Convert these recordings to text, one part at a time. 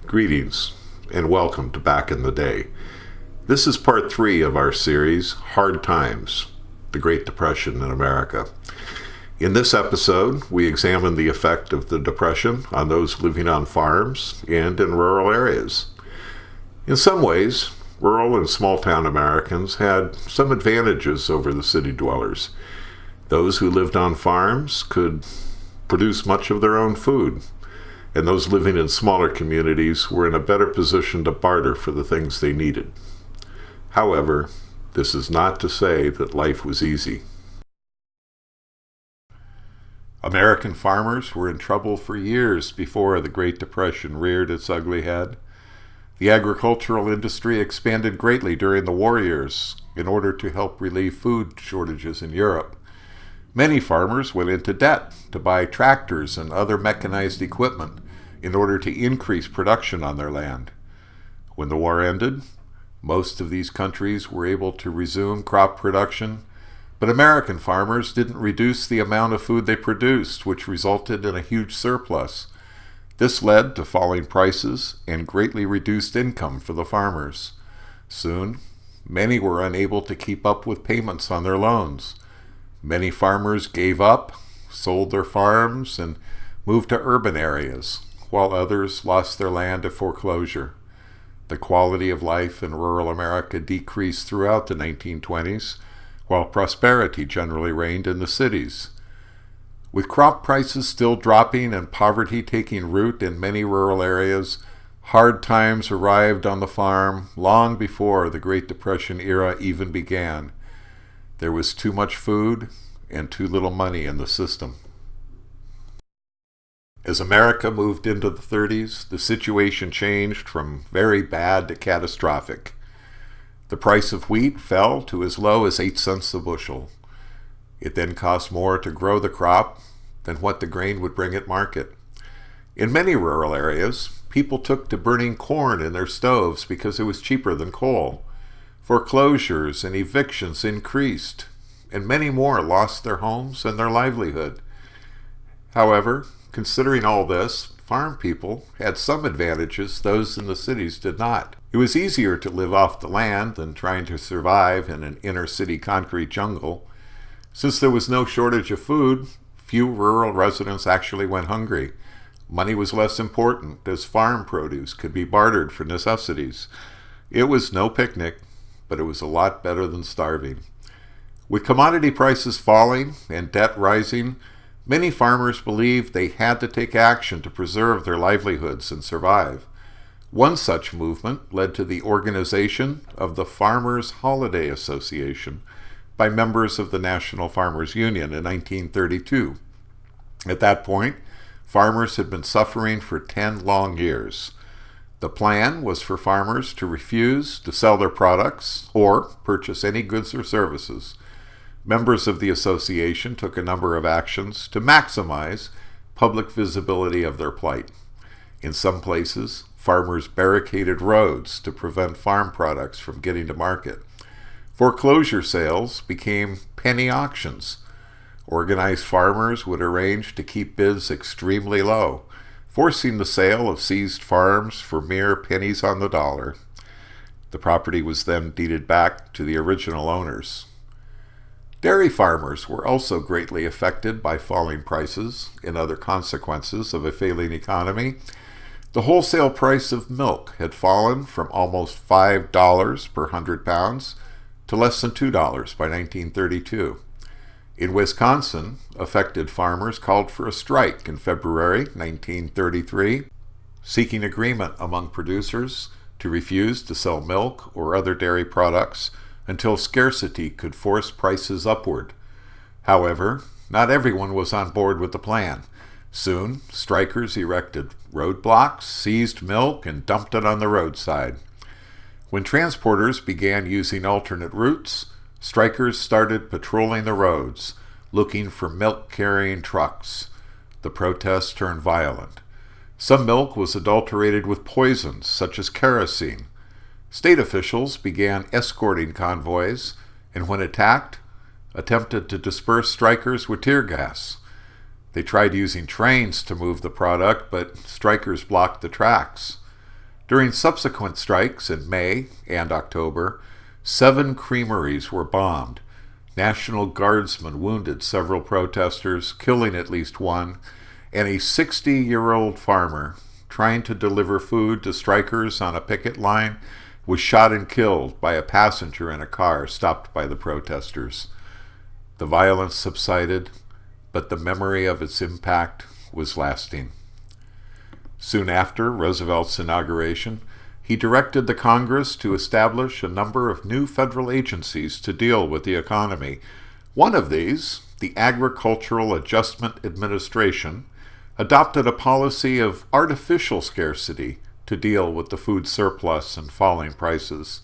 Greetings and welcome to Back in the Day. This is part 3 of our series, Hard Times, the Great Depression in America. In this episode, we examine the effect of the Depression on those living on farms and in rural areas. In some ways, rural and small-town Americans had some advantages over the city dwellers. Those who lived on farms could produce much of their own food, and those living in smaller communities were in a better position to barter for the things they needed. However, this is not to say that life was easy. American farmers were in trouble for years before the Great Depression reared its ugly head. The agricultural industry expanded greatly during the war years in order to help relieve food shortages in Europe. Many farmers went into debt to buy tractors and other mechanized equipment in order to increase production on their land. When the war ended, most of these countries were able to resume crop production, but American farmers didn't reduce the amount of food they produced, which resulted in a huge surplus. This led to falling prices and greatly reduced income for the farmers. Soon, many were unable to keep up with payments on their loans. Many farmers gave up, sold their farms, and moved to urban areas, while others lost their land to foreclosure. The quality of life in rural America decreased throughout the 1920s, while prosperity generally reigned in the cities. With crop prices still dropping and poverty taking root in many rural areas, hard times arrived on the farm long before the Great Depression era even began. There was too much food and too little money in the system. As America moved into the 30s, the situation changed from very bad to catastrophic. The price of wheat fell to as low as 8 cents a bushel. It then cost more to grow the crop than what the grain would bring at market. In many rural areas, people took to burning corn in their stoves because it was cheaper than coal. Foreclosures and evictions increased, and many more lost their homes and their livelihood. However, considering all this, farm people had some advantages those in the cities did not. It was easier to live off the land than trying to survive in an inner-city concrete jungle. Since there was no shortage of food, few rural residents actually went hungry. Money was less important, as farm produce could be bartered for necessities. It was no picnic, but it was a lot better than starving. With commodity prices falling and debt rising, many farmers believed they had to take action to preserve their livelihoods and survive. One such movement led to the organization of the Farmers' Holiday Association by members of the National Farmers Union in 1932. At that point, farmers had been suffering for 10 long years. The plan was for farmers to refuse to sell their products or purchase any goods or services. Members of the association took a number of actions to maximize public visibility of their plight. In some places, farmers barricaded roads to prevent farm products from getting to market. Foreclosure sales became penny auctions. Organized farmers would arrange to keep bids extremely low, forcing the sale of seized farms for mere pennies on the dollar. The property was then deeded back to the original owners. Dairy farmers were also greatly affected by falling prices and other consequences of a failing economy. The wholesale price of milk had fallen from almost $5 per 100 pounds to less than $2 by 1932. In Wisconsin, affected farmers called for a strike in February 1933, seeking agreement among producers to refuse to sell milk or other dairy products until scarcity could force prices upward. However, not everyone was on board with the plan. Soon, strikers erected roadblocks, seized milk, and dumped it on the roadside. When transporters began using alternate routes, strikers started patrolling the roads, looking for milk-carrying trucks. The protests turned violent. Some milk was adulterated with poisons, such as kerosene. State officials began escorting convoys, and when attacked, attempted to disperse strikers with tear gas. They tried using trains to move the product, but strikers blocked the tracks. During subsequent strikes in May and October, 7 creameries were bombed. National Guardsmen wounded several protesters, killing at least one, and a 60-year-old farmer trying to deliver food to strikers on a picket line was shot and killed by a passenger in a car stopped by the protesters. The violence subsided, but the memory of its impact was lasting. Soon after Roosevelt's inauguration, he directed the Congress to establish a number of new federal agencies to deal with the economy. One of these, the Agricultural Adjustment Administration, adopted a policy of artificial scarcity to deal with the food surplus and falling prices.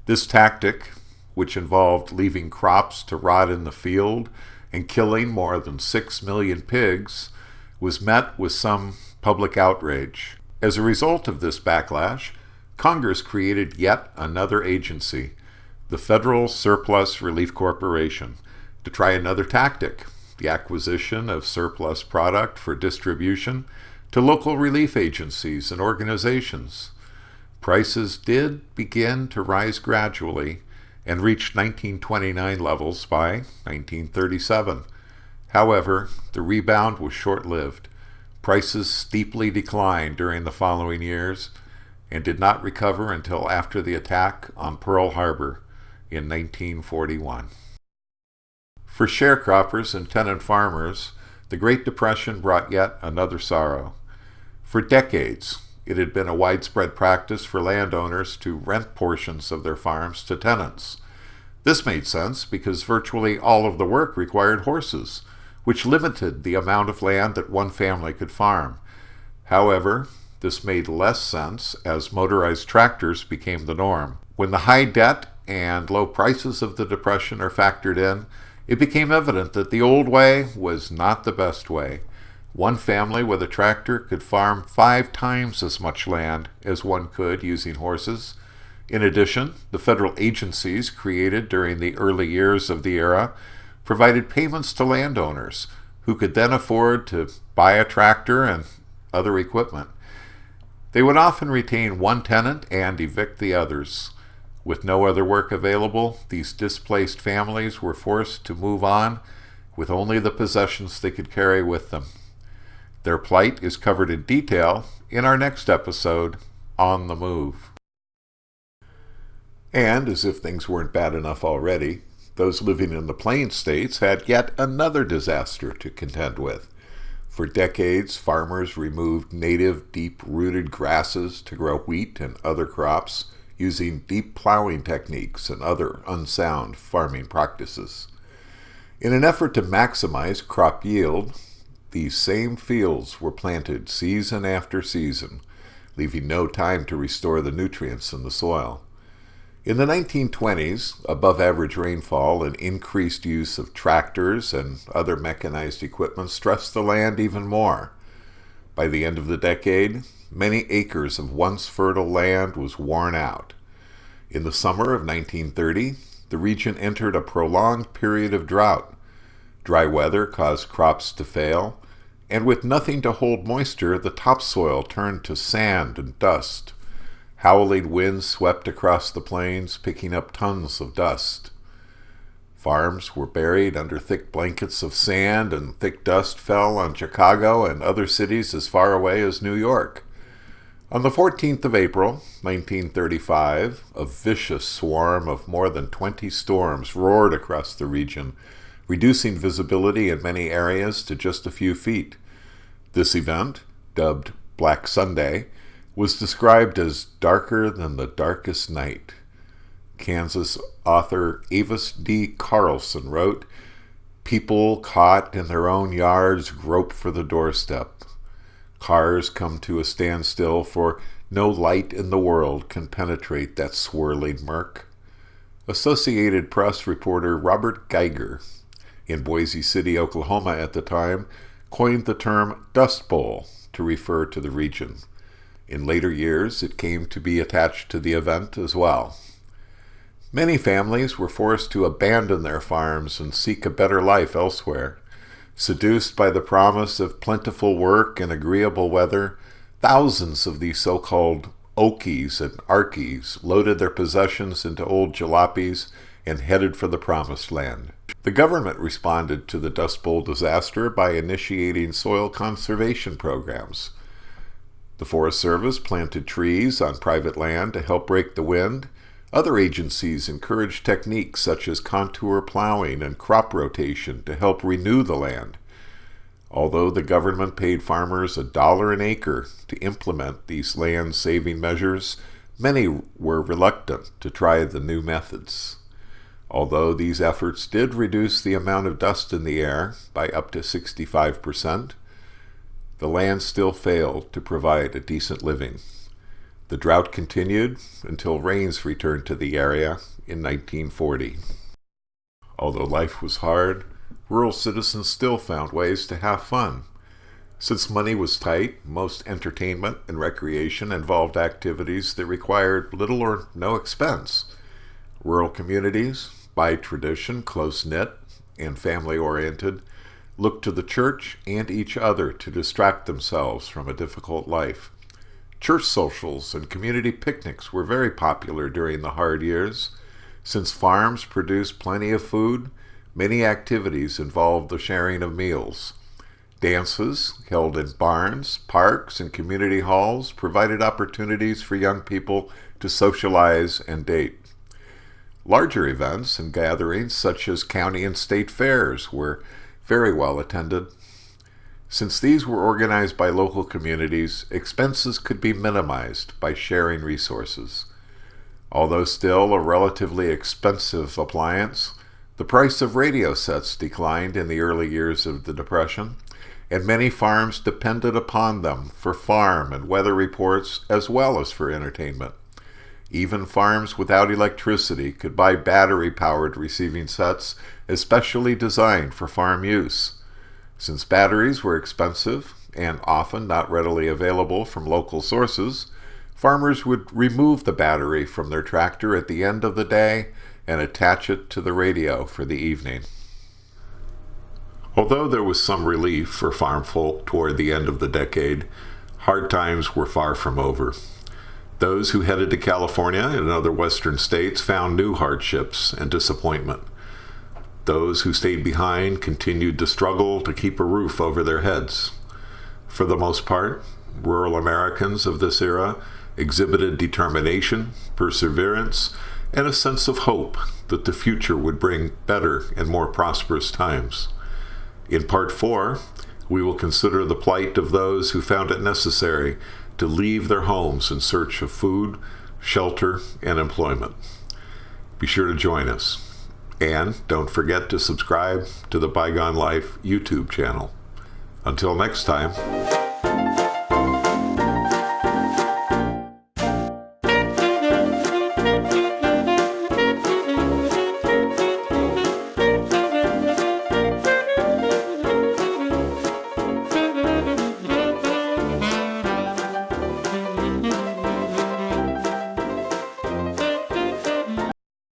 This tactic, which involved leaving crops to rot in the field and killing more than 6 million pigs, was met with some public outrage. As a result of this backlash, Congress created yet another agency, the Federal Surplus Relief Corporation, to try another tactic, the acquisition of surplus product for distribution to local relief agencies and organizations. Prices did begin to rise gradually and reached 1929 levels by 1937. However, the rebound was short-lived. Prices steeply declined during the following years and did not recover until after the attack on Pearl Harbor in 1941. For sharecroppers and tenant farmers, the Great Depression brought yet another sorrow. For decades, it had been a widespread practice for landowners to rent portions of their farms to tenants. This made sense because virtually all of the work required horses, which limited the amount of land that one family could farm. However, this made less sense as motorized tractors became the norm. When the high debt and low prices of the Depression are factored in, it became evident that the old way was not the best way. One family with a tractor could farm 5 times as much land as one could using horses. In addition, the federal agencies created during the early years of the era provided payments to landowners who could then afford to buy a tractor and other equipment. They would often retain one tenant and evict the others. With no other work available, these displaced families were forced to move on with only the possessions they could carry with them. Their plight is covered in detail in our next episode, On the Move. And, as if things weren't bad enough already, those living in the Plain States had yet another disaster to contend with. For decades, farmers removed native, deep-rooted grasses to grow wheat and other crops using deep plowing techniques and other unsound farming practices. In an effort to maximize crop yield, these same fields were planted season after season, leaving no time to restore the nutrients in the soil. In the 1920s, above-average rainfall and increased use of tractors and other mechanized equipment stressed the land even more. By the end of the decade, many acres of once fertile land was worn out. In the summer of 1930, the region entered a prolonged period of drought. Dry weather caused crops to fail, and with nothing to hold moisture, the topsoil turned to sand and dust. Howling winds swept across the plains, picking up tons of dust. Farms were buried under thick blankets of sand, and thick dust fell on Chicago and other cities as far away as New York. On the 14th of April, 1935, a vicious swarm of more than 20 storms roared across the region, reducing visibility in many areas to just a few feet. This event, dubbed Black Sunday, was described as darker than the darkest night. Kansas author Avis D. Carlson wrote, "People caught in their own yards grope for the doorstep. Cars come to a standstill, for no light in the world can penetrate that swirling murk." Associated Press reporter Robert Geiger, in Boise City, Oklahoma at the time, coined the term Dust Bowl to refer to the region. In later years, it came to be attached to the event as well. Many families were forced to abandon their farms and seek a better life elsewhere. Seduced by the promise of plentiful work and agreeable weather, thousands of these so-called Okies and Arkies loaded their possessions into old jalopies and headed for the Promised Land. The government responded to the Dust Bowl disaster by initiating soil conservation programs. The Forest Service planted trees on private land to help break the wind. Other agencies encouraged techniques such as contour plowing and crop rotation to help renew the land. Although the government paid farmers $1 an acre to implement these land-saving measures, many were reluctant to try the new methods. Although these efforts did reduce the amount of dust in the air by up to 65%, the land still failed to provide a decent living. The drought continued until rains returned to the area in 1940. Although life was hard, rural citizens still found ways to have fun. Since money was tight, most entertainment and recreation involved activities that required little or no expense. Rural communities, by tradition close-knit and family-oriented, looked to the church and each other to distract themselves from a difficult life. Church socials and community picnics were very popular during the hard years. Since farms produced plenty of food, many activities involved the sharing of meals. Dances, held in barns, parks, and community halls, provided opportunities for young people to socialize and date. Larger events and gatherings, such as county and state fairs, were very well attended. Since these were organized by local communities, expenses could be minimized by sharing resources. Although still a relatively expensive appliance, the price of radio sets declined in the early years of the Depression, and many farms depended upon them for farm and weather reports as well as for entertainment. Even farms without electricity could buy battery-powered receiving sets especially designed for farm use. Since batteries were expensive and often not readily available from local sources, farmers would remove the battery from their tractor at the end of the day and attach it to the radio for the evening. Although there was some relief for farm folk toward the end of the decade, hard times were far from over. Those who headed to California and other western states found new hardships and disappointment. Those who stayed behind continued to struggle to keep a roof over their heads. For the most part, rural Americans of this era exhibited determination, perseverance, and a sense of hope that the future would bring better and more prosperous times. In Part 4, we will consider the plight of those who found it necessary to leave their homes in search of food, shelter, and employment. Be sure to join us. And don't forget to subscribe to the BygoneLife YouTube channel. Until next time.